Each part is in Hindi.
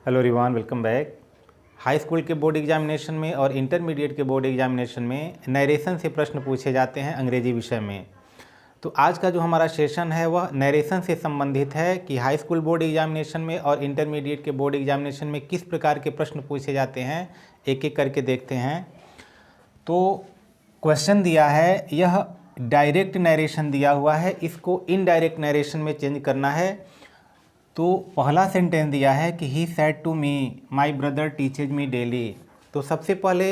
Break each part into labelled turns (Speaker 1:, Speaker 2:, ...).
Speaker 1: Hello everyone, welcome back. High school के बोर्ड एग्जामिनेशन में और इंटरमीडिएट के बोर्ड एग्जामिनेशन में नरेशन से प्रश्न पूछे जाते हैं अंग्रेजी विषय में। तो आज का जो हमारा सेशन है वह नरेशन से संबंधित है कि हाई स्कूल बोर्ड एग्जामिनेशन में और इंटरमीडिएट के बोर्ड एग्जामिनेशन में किस प्रकार के प्रश्न पूछे जाते हैं, एक एक करके देखते हैं। तो क्वेश्चन दिया है, यह डायरेक्ट नरेशन दिया हुआ है, इसको इनडायरेक्ट नरेशन में चेंज करना है। तो पहला सेंटेंस दिया है कि he said to me my brother teaches me daily. तो सबसे पहले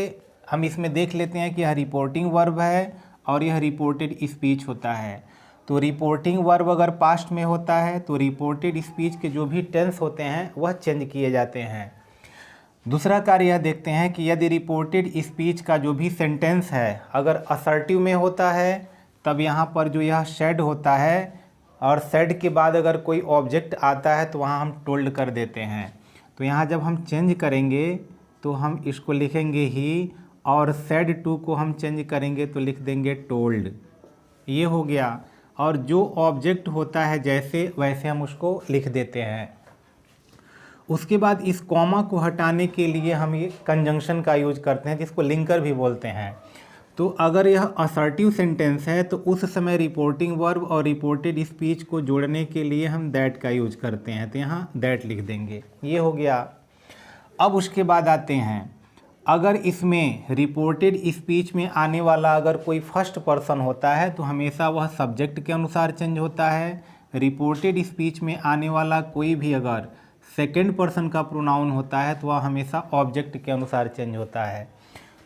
Speaker 1: हम इसमें देख लेते हैं कि यह रिपोर्टिंग वर्ब है और यह रिपोर्टेड स्पीच होता है। तो रिपोर्टिंग वर्ब अगर पास्ट में होता है तो रिपोर्टेड स्पीच के जो भी टेंस होते हैं वह चेंज किए जाते हैं। दूसरा कार्य यह देखते हैं कि यदि रिपोर्टेड स्पीच का जो भी सेंटेंस है अगर असर्टिव में होता है तब यहाँ पर जो यह सेड होता है और सेड के बाद अगर कोई ऑब्जेक्ट आता है तो वहाँ हम टोल्ड कर देते हैं। तो यहाँ जब हम चेंज करेंगे तो हम इसको लिखेंगे ही, और सेड टू को हम चेंज करेंगे तो लिख देंगे टोल्ड। ये हो गया। और जो ऑब्जेक्ट होता है जैसे वैसे हम उसको लिख देते हैं। उसके बाद इस कॉमा को हटाने के लिए हम ये कंजंक्शन का यूज करते हैं जिसको लिंकर भी बोलते हैं। तो अगर यह असर्टिव सेंटेंस है तो उस समय रिपोर्टिंग वर्ब और रिपोर्टेड स्पीच को जोड़ने के लिए हम दैट का यूज करते हैं। तो यहाँ दैट लिख देंगे। ये हो गया। अब उसके बाद आते हैं, अगर इसमें रिपोर्टेड स्पीच में आने वाला अगर कोई फर्स्ट पर्सन होता है तो हमेशा वह सब्जेक्ट के अनुसार चेंज होता है। रिपोर्टेड स्पीच में आने वाला कोई भी अगर सेकेंड पर्सन का प्रोनाउन होता है तो वह हमेशा ऑब्जेक्ट के अनुसार चेंज होता है।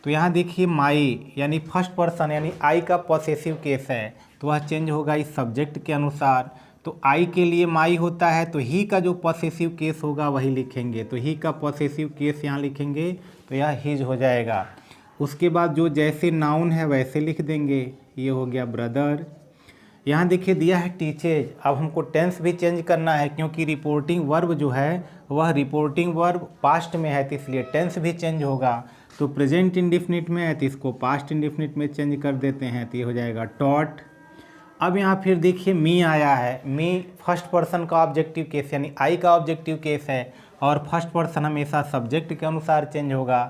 Speaker 1: तो यहाँ देखिए माई यानी फर्स्ट पर्सन यानी आई का पॉसेसिव केस है तो वह चेंज होगा इस सब्जेक्ट के अनुसार। तो आई के लिए माई होता है तो ही का जो पॉसेसिव केस होगा वही लिखेंगे। तो ही का पॉसेसिव केस यहाँ लिखेंगे तो यह हिज हो जाएगा। उसके बाद जो जैसे नाउन है वैसे लिख देंगे। ये हो गया ब्रदर। यहाँ देखिए दिया है टीचेज। अब हमको टेंस भी चेंज करना है क्योंकि रिपोर्टिंग वर्ब जो है वह रिपोर्टिंग वर्ब पास्ट में है तो इसलिए टेंस भी चेंज होगा। तो प्रेजेंट इंडिफिनिट में है तो इसको पास्ट इंडिफिनिट में चेंज कर देते हैं तो ये हो जाएगा टॉट। अब यहाँ फिर देखिए मी आया है। मी फर्स्ट पर्सन का ऑब्जेक्टिव केस यानी आई का ऑब्जेक्टिव केस है और फर्स्ट पर्सन हमेशा सब्जेक्ट के अनुसार चेंज होगा।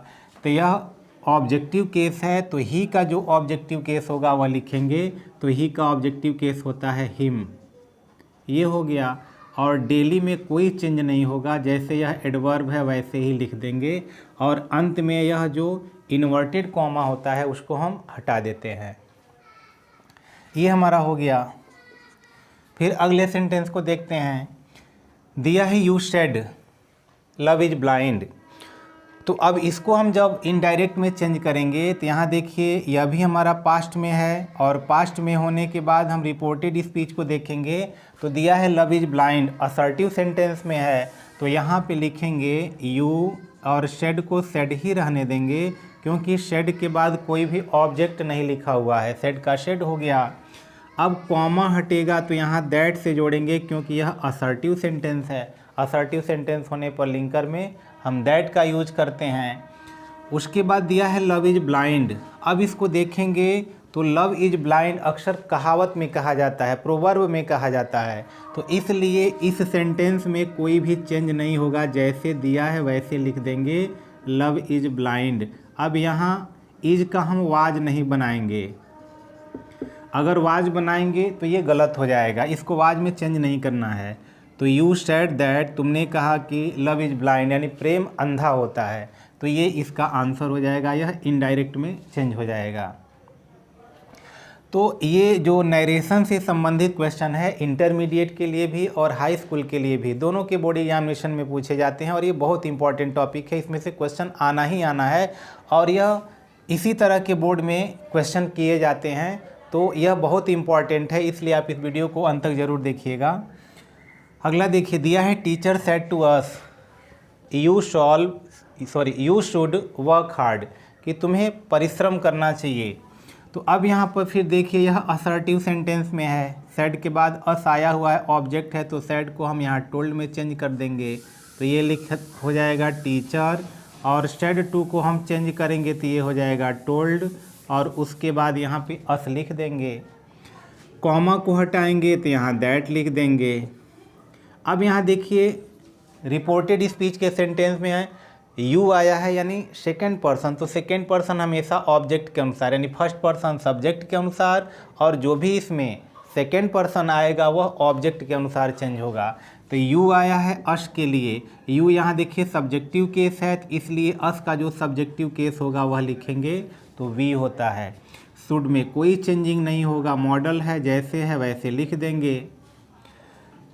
Speaker 1: तो यह ऑब्जेक्टिव केस है तो ही का जो ऑब्जेक्टिव केस होगा वह लिखेंगे। तो ही का ऑब्जेक्टिव केस होता है हिम। ये हो गया। और डेली में कोई चेंज नहीं होगा, जैसे यह एडवर्ब है वैसे ही लिख देंगे। और अंत में यह जो इन्वर्टेड कॉमा होता है उसको हम हटा देते हैं। ये हमारा हो गया। फिर अगले सेंटेंस को देखते हैं। दिया है you said love is blind. तो अब इसको हम जब इनडायरेक्ट में चेंज करेंगे तो यहाँ देखिए यह भी हमारा पास्ट में है और पास्ट में होने के बाद हम रिपोर्टेड स्पीच को देखेंगे तो दिया है love is blind, assertive sentence में है तो यहाँ पे लिखेंगे यू और शेड को शेड ही रहने देंगे क्योंकि शेड के बाद कोई भी ऑब्जेक्ट नहीं लिखा हुआ है। शेड का शेड हो गया। अब कॉमा हटेगा तो यहाँ दैट से जोड़ेंगे क्योंकि यह असर्टिव सेंटेंस है। असर्टिव सेंटेंस होने पर लिंकर में हम दैट का यूज करते हैं। उसके बाद दिया है लव इज ब्लाइंड। अब इसको देखेंगे तो लव इज ब्लाइंड अक्सर कहावत में कहा जाता है, प्रोवर्ब में कहा जाता है। तो इसलिए इस सेंटेंस में कोई भी चेंज नहीं होगा, जैसे दिया है वैसे लिख देंगे लव इज ब्लाइंड। अब यहाँ इज का हम वाज नहीं बनाएंगे। अगर वाज बनाएंगे तो ये गलत हो जाएगा, इसको वाज में चेंज नहीं करना है। तो यू सेड दैट, तुमने कहा कि लव इज ब्लाइंड यानी प्रेम अंधा होता है। तो ये इसका आंसर हो जाएगा, यह इनडायरेक्ट में चेंज हो जाएगा। तो ये जो नरेशन से संबंधित क्वेश्चन है इंटरमीडिएट के लिए भी और हाई स्कूल के लिए भी, दोनों के बोर्ड एग्जामिनेशन में पूछे जाते हैं और ये बहुत इंपॉर्टेंट टॉपिक है। इसमें से क्वेश्चन आना ही आना है और यह इसी तरह के बोर्ड में क्वेश्चन किए जाते हैं। तो यह बहुत इंपॉर्टेंट है, इसलिए आप इस वीडियो को अंत तक ज़रूर देखिएगा। अगला देखिए, दिया है teacher said to us you should work hard, कि तुम्हें परिश्रम करना चाहिए। तो अब यहाँ पर फिर देखिए यह असर्टिव सेंटेंस में है। सेड के बाद अस आया हुआ है, ऑब्जेक्ट है तो सेड को हम यहाँ टोल्ड में चेंज कर देंगे। तो ये लिख हो जाएगा टीचर और सेड टू को हम चेंज करेंगे तो ये हो जाएगा टोल्ड और उसके बाद यहाँ पे अस लिख देंगे। कॉमा को हटाएंगे तो यहाँ दैट लिख देंगे। अब यहाँ देखिए रिपोर्टेड स्पीच के सेंटेंस में है यू आया है यानी सेकेंड पर्सन, तो सेकेंड पर्सन हमेशा ऑब्जेक्ट के अनुसार यानी फर्स्ट पर्सन सब्जेक्ट के अनुसार, और जो भी इसमें सेकेंड पर्सन आएगा वह ऑब्जेक्ट के अनुसार चेंज होगा। तो यू आया है अश के लिए, यू यहाँ देखिए सब्जेक्टिव केस है, तो इसलिए अस का जो सब्जेक्टिव केस होगा वह लिखेंगे तो वी होता है। शुड में कोई चेंजिंग नहीं होगा, मॉडल है जैसे है वैसे लिख देंगे।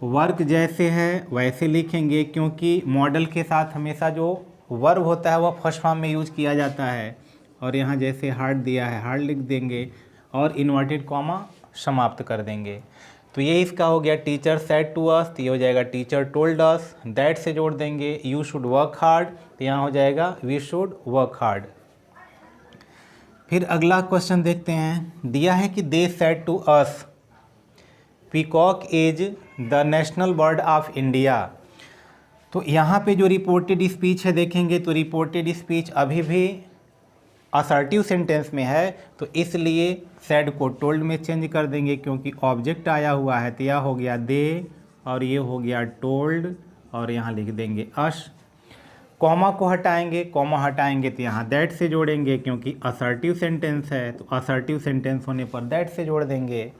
Speaker 1: वर्क जैसे है वैसे लिखेंगे, क्योंकि मॉडल के साथ हमेशा जो वर्ब होता है वह फर्स्ट फॉर्म में यूज किया जाता है। और यहाँ जैसे हार्ड दिया है हार्ड लिख देंगे और इन्वर्टेड कॉमा समाप्त कर देंगे। तो ये इसका हो गया टीचर सेड टू अस, तो ये हो जाएगा टीचर टोल्ड अस, दैट से जोड़ देंगे यू शुड वर्क हार्ड, तो यहाँ हो जाएगा वी शुड वर्क हार्ड। फिर अगला क्वेश्चन देखते हैं, दिया है कि they said to us peacock is the national bird of India. तो यहाँ पे जो रिपोर्टेड स्पीच है देखेंगे तो रिपोर्टेड स्पीच अभी भी असर्टिव सेंटेंस में है, तो इसलिए सेड को टोल्ड में चेंज कर देंगे क्योंकि ऑब्जेक्ट आया हुआ है। तो यह हो गया दे और ये हो गया टोल्ड और यहाँ लिख देंगे अश। कॉमा को हटाएंगे, कॉमा हटाएंगे तो यहाँ दैट से जोड़ेंगे क्योंकि असर्टिव सेंटेंस है, तो असर्टिव सेंटेंस होने पर दैट से जोड़ देंगे।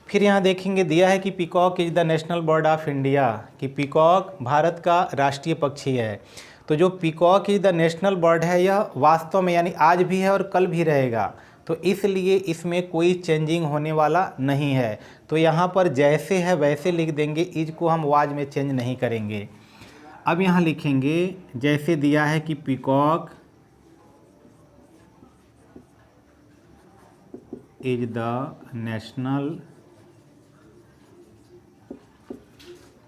Speaker 1: फिर यहाँ देखेंगे दिया है कि peacock is the national bird of India, कि पीकॉक भारत का राष्ट्रीय पक्षी है। तो जो peacock is the national bird है यह वास्तव में यानी आज भी है और कल भी रहेगा, तो इसलिए इसमें कोई चेंजिंग होने वाला नहीं है। तो यहाँ पर जैसे है वैसे लिख देंगे, इज को हम वाज में चेंज नहीं करेंगे। अब यहाँ लिखेंगे जैसे दिया है कि peacock is the national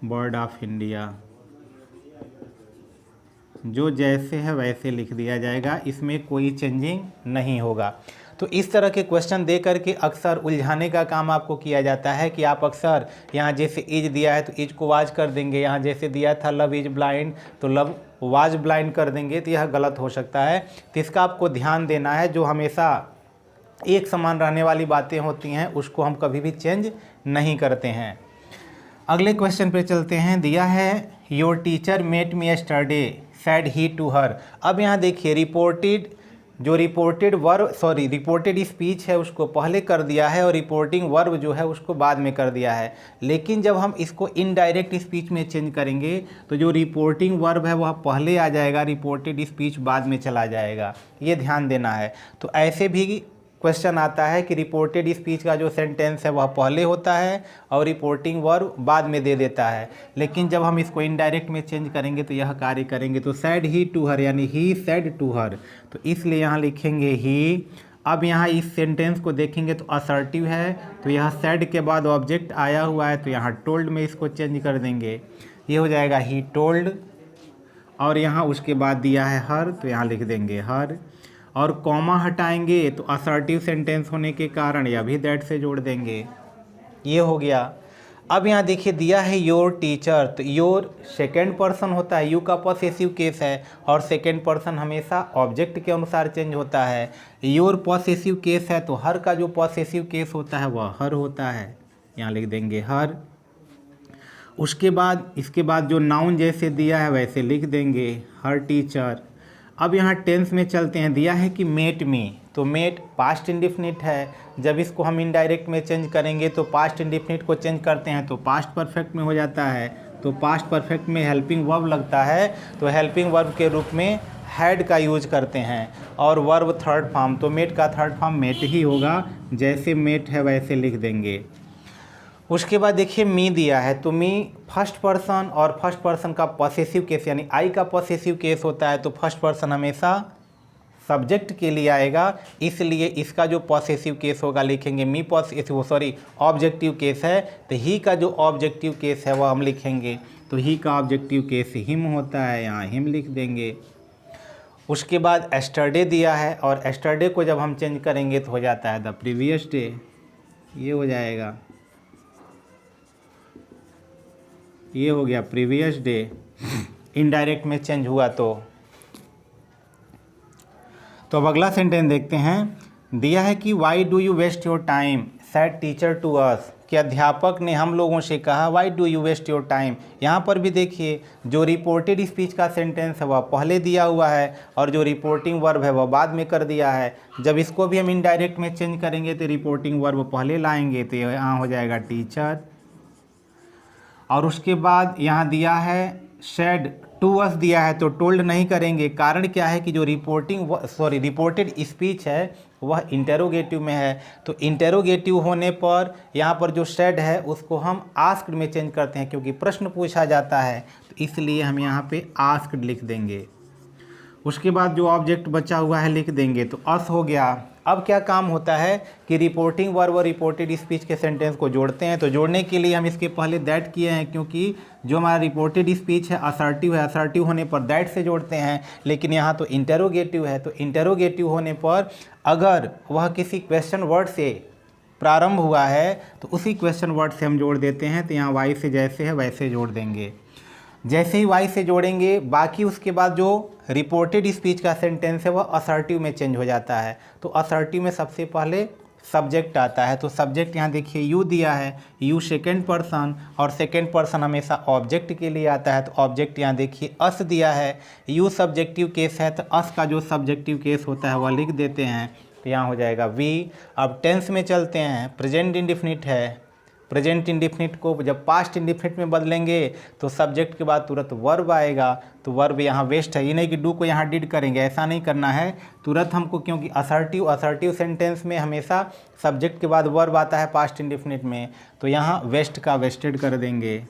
Speaker 1: bird of India, जो जैसे है वैसे लिख दिया जाएगा, इसमें कोई चेंजिंग नहीं होगा। तो इस तरह के क्वेश्चन दे करके अक्सर उलझाने का काम आपको किया जाता है कि आप अक्सर यहाँ जैसे इज दिया है तो इज को वाज कर देंगे, यहाँ जैसे दिया था लव इज ब्लाइंड तो लव वाज ब्लाइंड कर देंगे, तो यह गलत हो सकता है। तो इसका आपको ध्यान देना है, जो हमेशा एक समान रहने वाली बातें होती हैं उसको हम कभी भी चेंज नहीं करते हैं। अगले क्वेश्चन पे चलते हैं, दिया है your teacher met me yesterday said he to her. अब यहाँ देखिए रिपोर्टेड स्पीच है उसको पहले कर दिया है और रिपोर्टिंग वर्ब जो है उसको बाद में कर दिया है। लेकिन जब हम इसको इनडायरेक्ट स्पीच में चेंज करेंगे तो जो रिपोर्टिंग वर्ब है वह पहले आ जाएगा, रिपोर्टेड स्पीच बाद में चला जाएगा, ये ध्यान देना है। तो ऐसे भी क्वेश्चन आता है कि रिपोर्टेड स्पीच का जो सेंटेंस है वह पहले होता है और रिपोर्टिंग वर्ब बाद में दे देता है, लेकिन जब हम इसको इनडायरेक्ट में चेंज करेंगे तो यह कार्य करेंगे। तो सेड ही टू हर यानी ही सेड टू हर, तो इसलिए यहाँ लिखेंगे ही। अब यहाँ इस सेंटेंस को देखेंगे तो असर्टिव है, तो यह सेड के बाद ऑब्जेक्ट आया हुआ है, तो यहाँ टोल्ड में इसको चेंज कर देंगे, ये हो जाएगा ही टोल्ड। और यहाँ उसके बाद दिया है हर, तो यहाँ लिख देंगे हर। और कॉमा हटाएंगे तो असर्टिव सेंटेंस होने के कारण या भी दैट से जोड़ देंगे, ये हो गया। अब यहाँ देखिए दिया है योर टीचर, तो योर सेकेंड पर्सन होता है, यू का पॉसेसिव केस है और सेकेंड पर्सन हमेशा ऑब्जेक्ट के अनुसार चेंज होता है। योर पॉसेसिव केस है तो हर का जो पॉसेसिव केस होता है वह हर होता है, यहाँ लिख देंगे हर। उसके बाद इसके बाद जो नाउन जैसे दिया है वैसे लिख देंगे हर टीचर। अब यहाँ टेंस में चलते हैं, दिया है कि मेट मी, तो मेट पास्ट इंडिफिनिट है, जब इसको हम इनडायरेक्ट में चेंज करेंगे तो पास्ट इंडिफिनिट को चेंज करते हैं तो पास्ट परफेक्ट में हो जाता है, तो पास्ट परफेक्ट में हेल्पिंग वर्ब लगता है, तो हेल्पिंग वर्ब के रूप में हैड का यूज करते हैं। और वर्ब थर्ड फॉर्म, तो मेट का थर्ड फॉर्म मेट ही होगा, जैसे मेट है वैसे लिख देंगे। उसके बाद देखिए मी दिया है, तो मी फर्स्ट पर्सन और फर्स्ट पर्सन का पॉसेसिव केस यानी आई का पॉसेसिव केस होता है, तो फर्स्ट पर्सन हमेशा सब्जेक्ट के लिए आएगा, इसलिए इसका जो पॉसेसिव केस होगा लिखेंगे मी ऑब्जेक्टिव केस है, तो ही का जो ऑब्जेक्टिव केस है वह हम लिखेंगे, तो ही का ऑब्जेक्टिव केस हिम होता है, यहाँ हिम लिख देंगे। उसके बाद एस्टरडे दिया है और एस्टरडे को जब हम चेंज करेंगे तो हो जाता है द प्रीवियस डे, ये हो जाएगा, ये हो गया प्रीवियस डे, इनडायरेक्ट में चेंज हुआ तो अब अगला सेंटेंस देखते हैं, दिया है कि why do you waste your time said teacher to us, कि अध्यापक ने हम लोगों से कहा why do you waste your time. यहाँ पर भी देखिए जो रिपोर्टेड स्पीच का सेंटेंस है वह पहले दिया हुआ है और जो रिपोर्टिंग वर्ब है वह बाद में कर दिया है। जब इसको भी हम इनडायरेक्ट में चेंज करेंगे तो रिपोर्टिंग वर्ब पहले लाएंगे, तो यहाँ हो जाएगा टीचर। और उसके बाद यहाँ दिया है शेड टू अस दिया है, तो टोल्ड नहीं करेंगे। कारण क्या है कि जो रिपोर्टेड स्पीच है वह इंटेरोगेटिव में है, तो इंटेरोगेटिव होने पर यहाँ पर जो शेड है उसको हम आस्क्ड में चेंज करते हैं, क्योंकि प्रश्न पूछा जाता है, तो इसलिए हम यहाँ पे आस्क्ड लिख देंगे। उसके बाद जो ऑब्जेक्ट बचा हुआ है लिख देंगे, तो अस हो गया। अब क्या काम होता है कि रिपोर्टिंग वर्ब और रिपोर्टेड स्पीच के सेंटेंस को जोड़ते हैं। तो जोड़ने के लिए हम इसके पहले दैट किए हैं, क्योंकि जो हमारा रिपोर्टेड स्पीच है असर्टिव है, असर्टिव होने पर दैट से जोड़ते हैं। लेकिन यहाँ तो इंटेरोगेटिव है, तो इंटेरोगेटिव होने पर अगर वह किसी क्वेश्चन वर्ड से प्रारंभ हुआ है तो उसी क्वेश्चन वर्ड से हम जोड़ देते हैं। तो यहाँ वाई से जैसे है वैसे जोड़ देंगे। जैसे ही वाई से जोड़ेंगे बाकी उसके बाद जो रिपोर्टेड स्पीच का सेंटेंस है वह असर्टिव में चेंज हो जाता है। तो असर्टिव में सबसे पहले सब्जेक्ट आता है, तो सब्जेक्ट यहाँ देखिए यू दिया है, यू सेकेंड पर्सन, और सेकेंड पर्सन हमेशा ऑब्जेक्ट के लिए आता है, तो ऑब्जेक्ट यहाँ देखिए अस दिया है। यू सब्जेक्टिव केस है, तो अस का जो सब्जेक्टिव केस होता है वह लिख देते हैं, तो यहाँ हो जाएगा वी। अब टेंस में चलते हैं, प्रेजेंट इंडेफिनिट है। प्रेजेंट इंडेफिनिट को जब पास्ट इंडेफिनिट में बदलेंगे तो सब्जेक्ट के बाद तुरंत वर्ब आएगा, तो वर्ब यहाँ वेस्ट है। ये नहीं कि डू को यहाँ डिड करेंगे, ऐसा नहीं करना है तुरंत हमको, क्योंकि असर्टिव सेंटेंस में हमेशा सब्जेक्ट के बाद वर्ब आता है पास्ट इंडेफिनिट में। तो यहाँ वेस्ट का वेस्टेड कर देंगे,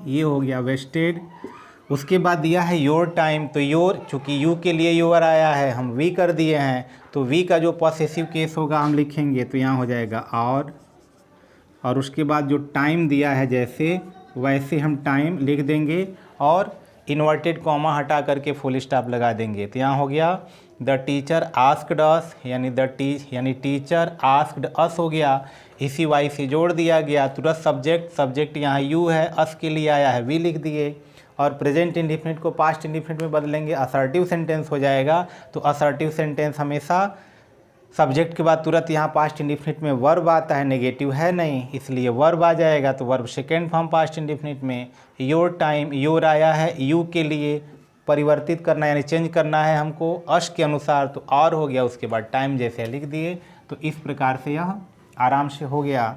Speaker 1: ये हो गया वेस्टेड। उसके बाद दिया है योर टाइम, तो योर चूँकि यू के लिए योर आया है हम वी कर दिए हैं, तो वी का जो पॉसेसिव केस होगा हम लिखेंगे, तो यहाँ हो जाएगा और उसके बाद जो टाइम दिया है जैसे वैसे हम टाइम लिख देंगे और इन्वर्टेड कॉमा हटा करके फुल स्टॉप लगा देंगे। तो यहाँ हो गया द टीचर आस्क्ड अस, यानी टीचर आस्क्ड अस हो गया। इसी वाई से जोड़ दिया गया, तुरंत सब्जेक्ट यहाँ यू है, अस के लिए आया है वी लिख दिए। और प्रेजेंट इंडेफिनिट को पास्ट इंडेफिनिट में बदलेंगे, असर्टिव सेंटेंस हो जाएगा। तो असर्टिव सेंटेंस हमेशा सब्जेक्ट के बाद तुरंत यहाँ पास्ट इंडेफिनिट में वर्ब आता है, नेगेटिव है नहीं, इसलिए वर्ब आ जाएगा। तो verb second form past indefinite में। योर टाइम, योर आया है यू के लिए परिवर्तित करना यानी चेंज करना है हमको अश के अनुसार, तो और हो गया। उसके बाद टाइम जैसे लिख दिए, तो इस प्रकार से यह आराम से हो गया।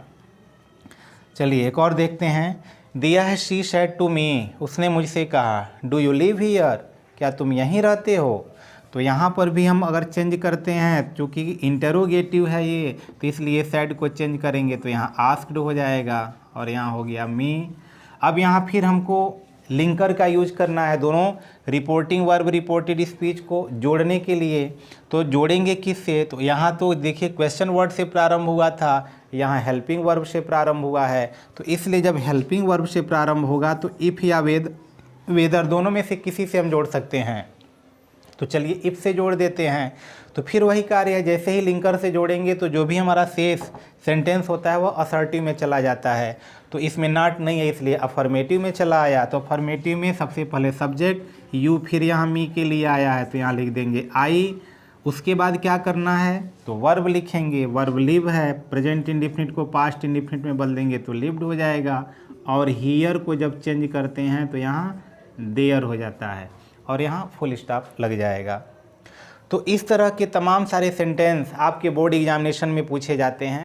Speaker 1: चलिए एक और देखते हैं। दिया है शी सेड टू मी, उसने मुझसे कहा डू यू लिव हियर, क्या तुम यहीं रहते हो। तो यहाँ पर भी हम अगर चेंज करते हैं, चूँकि इंटेरोगेटिव है ये, तो इसलिए सेड को चेंज करेंगे, तो यहाँ आस्क्ड हो जाएगा और यहाँ हो गया मी। अब यहाँ फिर हमको लिंकर का यूज करना है, दोनों रिपोर्टिंग वर्ब रिपोर्टेड स्पीच को जोड़ने के लिए। तो जोड़ेंगे किससे, तो यहाँ तो देखिए क्वेश्चन वर्ड से प्रारंभ हुआ था, यहाँ हेल्पिंग वर्ब से प्रारंभ हुआ है। तो इसलिए जब हेल्पिंग वर्ब से प्रारंभ होगा तो इफ़ या वेदर दोनों में से किसी से हम जोड़ सकते हैं। तो चलिए इफ से जोड़ देते हैं, तो फिर वही कार्य है, जैसे ही लिंकर से जोड़ेंगे तो जो भी हमारा शेष सेंटेंस होता है वह असर्टिव में चला जाता है। तो इसमें नॉट नहीं है, इसलिए अफर्मेटिव में चला आया। तो अफर्मेटिव में सबसे पहले सब्जेक्ट यू, फिर यहाँ मी के लिए आया है, तो यहाँ लिख देंगे आई। उसके बाद क्या करना है, तो वर्ब लिखेंगे, वर्ब लिव है, प्रेजेंट इंडेफिनिट को पास्ट इंडेफिनिट में बदल देंगे तो लिव्ड हो जाएगा। और हियर को जब चेंज करते हैं तो यहाँ देयर हो जाता है और यहाँ फुल स्टॉप लग जाएगा। तो इस तरह के तमाम सारे सेंटेंस आपके बोर्ड एग्जामिनेशन में पूछे जाते हैं।